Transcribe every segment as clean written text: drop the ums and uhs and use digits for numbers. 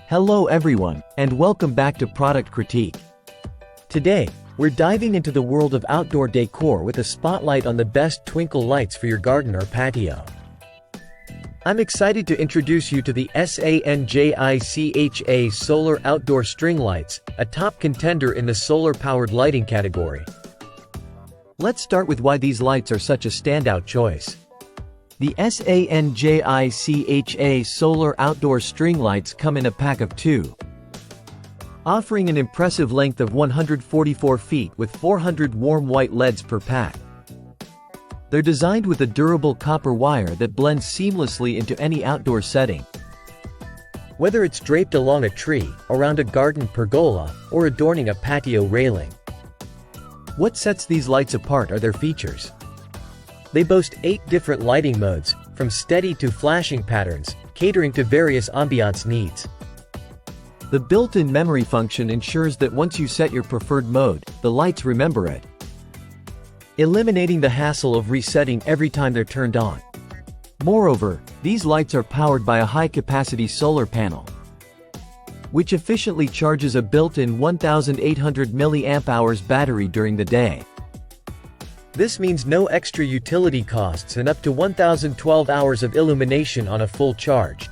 Hello everyone, and welcome back to Product Critique. Today, we're diving into the world of outdoor decor with a spotlight on the best Twinkle lights for your garden or patio. I'm excited to introduce you to the SANJICHA Solar Outdoor String Lights, a top contender in the solar-powered lighting category. Let's start with why these lights are such a standout choice. The SANJICHA Solar Outdoor String Lights come in a pack of 2, offering an impressive length of 144 feet with 400 warm white LEDs per pack. They're designed with a durable copper wire that blends seamlessly into any outdoor setting. Whether it's draped along a tree, around a garden pergola, or adorning a patio railing. What sets these lights apart are their features. They boast 8 different lighting modes, from steady to flashing patterns, catering to various ambiance needs. The built-in memory function ensures that once you set your preferred mode, the lights remember it, eliminating the hassle of resetting every time they're turned on. Moreover, these lights are powered by a high-capacity solar panel, which efficiently charges a built-in 1,800 mAh battery during the day. This means no extra utility costs and up to 1,012 hours of illumination on a full charge.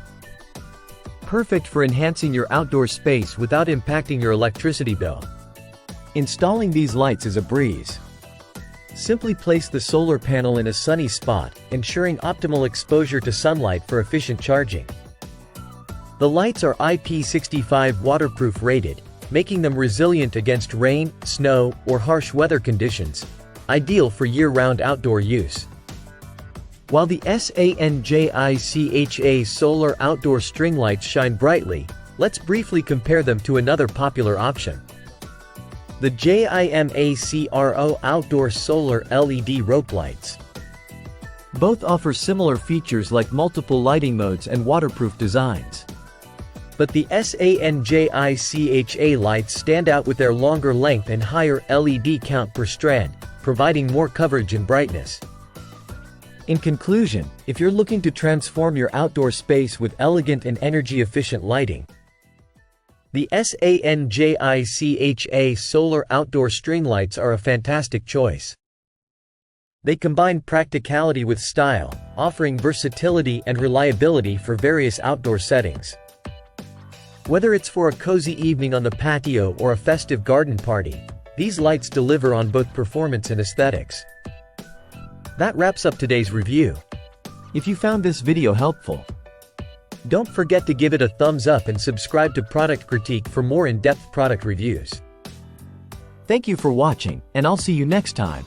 Perfect for enhancing your outdoor space without impacting your electricity bill. Installing these lights is a breeze. Simply place the solar panel in a sunny spot, ensuring optimal exposure to sunlight for efficient charging. The lights are IP65 waterproof rated, making them resilient against rain, snow, or harsh weather conditions, ideal for year-round outdoor use. While the SANJICHA Solar Outdoor String Lights shine brightly, let's briefly compare them to another popular option, the JIMACRO Outdoor Solar LED Rope Lights. Both offer similar features like multiple lighting modes and waterproof designs. But the SANJICHA lights stand out with their longer length and higher LED count per strand, providing more coverage and brightness. In conclusion, if you're looking to transform your outdoor space with elegant and energy-efficient lighting, the SANJICHA Solar Outdoor String Lights are a fantastic choice. They combine practicality with style, offering versatility and reliability for various outdoor settings. Whether it's for a cozy evening on the patio or a festive garden party, these lights deliver on both performance and aesthetics. That wraps up today's review. If you found this video helpful, don't forget to give it a thumbs up and subscribe to Product Critique for more in-depth product reviews. Thank you for watching, and I'll see you next time.